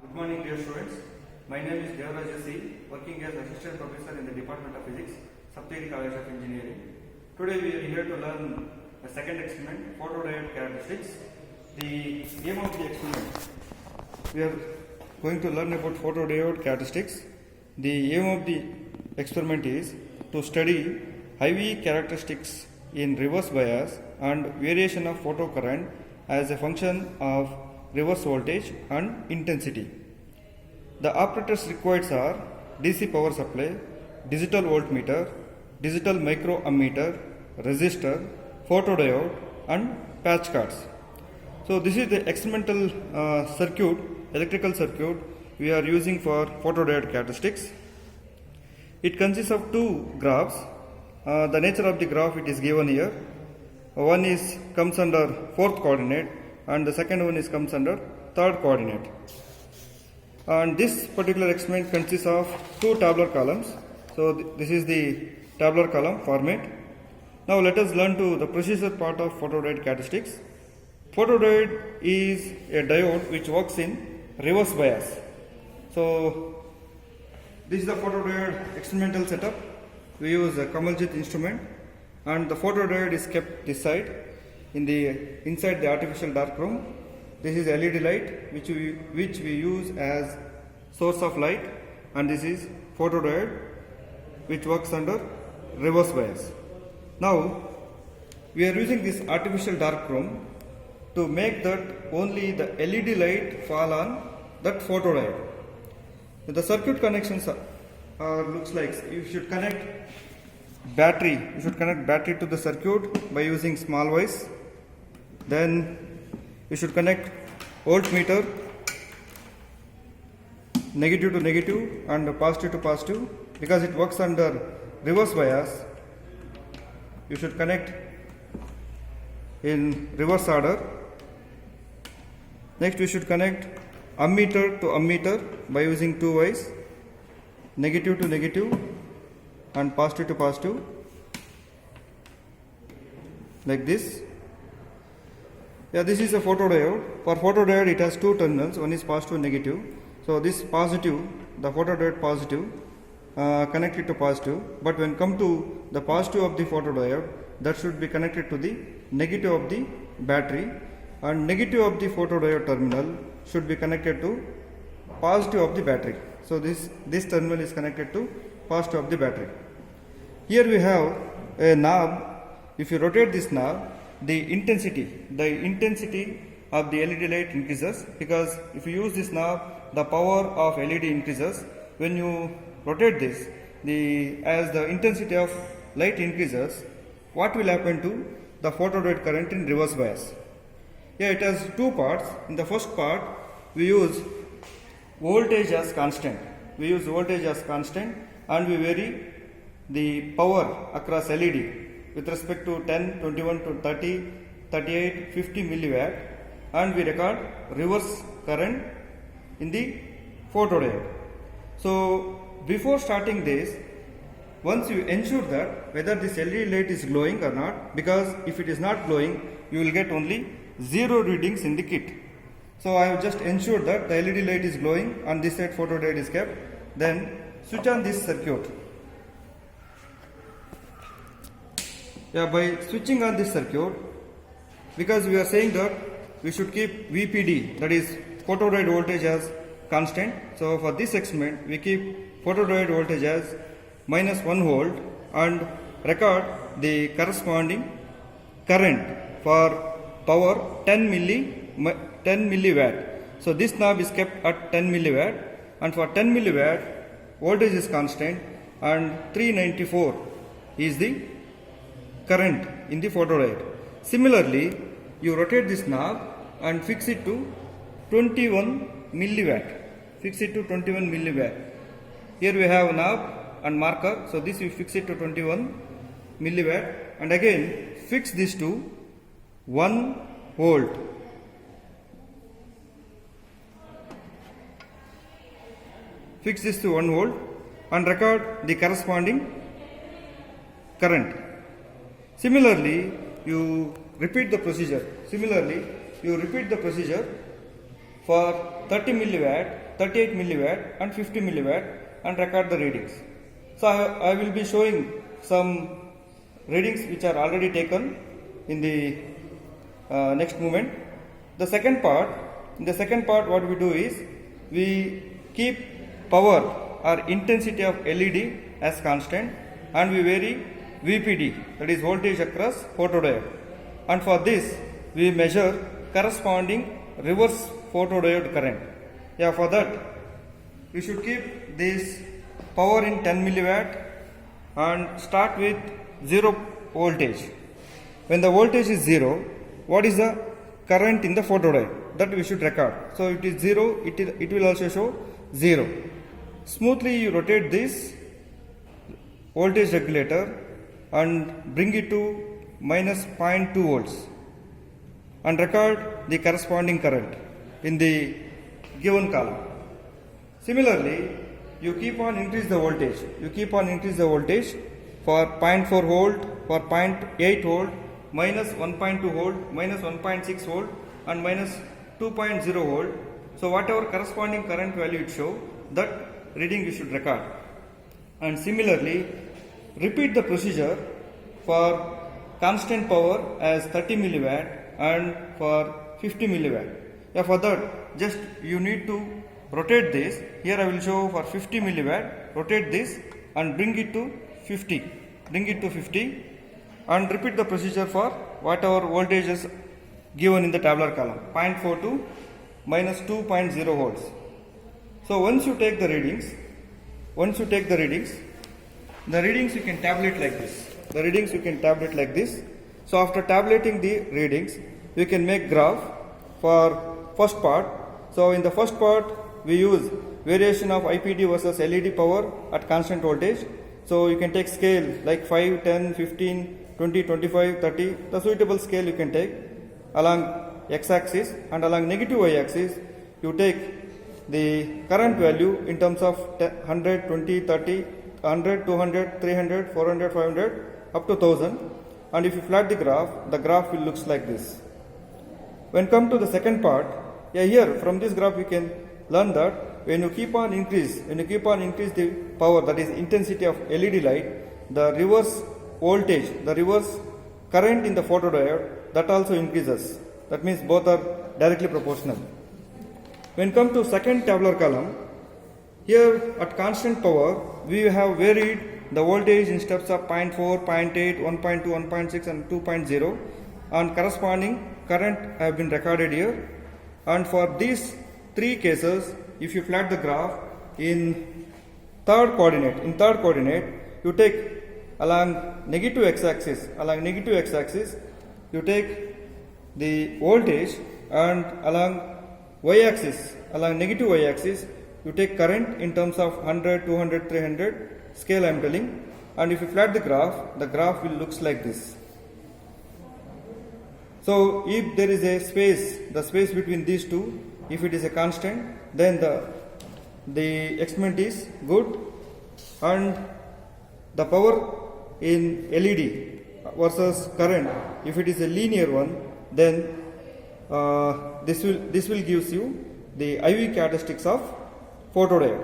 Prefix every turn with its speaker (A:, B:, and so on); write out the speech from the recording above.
A: Good morning, dear students. My name is Devaraja C, working as Assistant Professor in the Department of Physics, Saptagiri College of Engineering. Today we are here to learn the second experiment, photodiode characteristics. The aim of the experiment, we are going to learn about photodiode characteristics. The aim of the experiment is to study IV characteristics in reverse bias and variation of photocurrent as a function of reverse voltage and intensity. The operators required are DC power supply, digital voltmeter, digital microammeter, resistor, photodiode and patch cards. So this is the experimental circuit, electrical circuit we are using for photodiode characteristics. It consists of two graphs. The nature of the graph it is given here. One is comes under fourth coordinate and the second one is comes under third coordinate. And this particular experiment consists of two tabular columns. So this is the tabular column format. Now let us learn to the procedure part of photodiode characteristics. Photodiode is a diode which works in reverse bias. So this is the photodiode experimental setup. We use a Kamaljit instrument and the photodiode is kept this side inside the artificial dark room. This is LED light which we use as source of light, and this is photodiode which works under reverse bias. Now we are using this artificial dark room to make that only the LED light fall on that photodiode. The circuit connections looks like you should connect battery. You should connect battery to the circuit by using small wires. Then you should connect voltmeter, negative to negative and positive to positive. Because it works under reverse bias, you should connect in reverse order. Next we should connect ammeter to ammeter by using two wires, negative to negative and positive to positive, like this. This is a photodiode. For photodiode it has two terminals, one is positive and negative. So this positive, the photodiode positive, connected to positive, but when come to the positive of the photodiode, that should be connected to the negative of the battery, and negative of the photodiode terminal should be connected to positive of the battery. So this terminal is connected to positive of the battery. Here we have a knob. If you rotate this knob, the intensity of the LED light increases, because if you use this knob, the power of LED increases. When you rotate this, as the intensity of light increases, what will happen to the photodiode current in reverse bias? Here it has two parts. In the first part, we use voltage as constant. And we vary the power across LED with respect to 10, 21 to 30, 38, 50 milliwatt, and we record reverse current in the photodiode. So before starting this, once you ensure that whether this LED light is glowing or not, because if it is not glowing, you will get only 0 readings in the kit. So I have just ensured that the LED light is glowing and this side photodiode is kept. Then switch on this circuit. By switching on this circuit, because we are saying that we should keep VPD, that is photodiode voltage, as constant. So for this experiment, we keep photodiode voltage as -1 volt and record the corresponding current for power 10 milliwatt. So this knob is kept at 10 milliwatt, and for 10 milliwatt voltage is constant and 394 is the current in the photodiode. Similarly, you rotate this knob and fix it to 21 milliwatt. Here we have knob and marker. So this you fix it to 21 milliwatt, and again fix this to 1 volt. Fix this to 1 volt and record the corresponding current. Similarly, you repeat the procedure for 30 milliwatt 38 milliwatt and 50 milliwatt and record the readings. So I will be showing some readings which are already taken in the next moment. In the second part what we do is we keep power or intensity of LED as constant and we vary VPD, that is voltage across photodiode, and for this we measure corresponding reverse photodiode current. Yeah, for that we should keep this power in 10 milliwatt and start with 0 voltage. When the voltage is 0, what is the current in the photodiode? That we should record. So it is 0, it will also show 0. Smoothly you rotate this voltage regulator and bring it to minus 0.2 volts and record the corresponding current in the given column. Similarly, you keep on increase the voltage. You keep on increase the voltage for 0.4 volt, for 0.8 volt, minus 1.2 volt, minus 1.6 volt and minus 2.0 volt. So whatever corresponding current value it show, that reading you should record. And similarly, repeat the procedure for constant power as 30 milliwatt and for 50 milliwatt. Yeah, for that just you need to rotate this. Here I will show for 50 milliwatt, rotate this and bring it to 50. Bring it to 50 and repeat the procedure for whatever voltage is given in the tabular column, 0.4 to minus 2.0 volts. So once you take the readings, the readings you can tabulate like this. So after tabulating the readings, we can make graph for first part. So in the first part, we use variation of IPD versus LED power at constant voltage. So you can take scale like 5, 10, 15, 20, 25, 30. The suitable scale you can take along x-axis, and along negative y-axis you take the current value in terms of 100, 20, 30, 100, 200, 300, 400, 500 up to 1000. And if you plot the graph will looks like this. When come to the second part, here from this graph we can learn that when you keep on increase the power, that is intensity of LED light, the reverse voltage, the reverse current in the photodiode, that also increases. That means both are directly proportional. When come to second tabular column, here at constant power we have varied the voltage in steps of 0.4, 0.8, 1.2, 1.6 and 2.0, and corresponding current have been recorded here. And for these three cases, if you plot the graph in third coordinate, you take along negative x-axis, you take the voltage, and along y-axis, negative y-axis, you take current in terms of 100, 200, 300 scale I am telling. And if you plot the graph will looks like this. So if there is a space, the space between these two, if it is a constant, then the experiment is good, and the power in LED versus current, if it is a linear one, then this will gives you the IV characteristics of photodiode.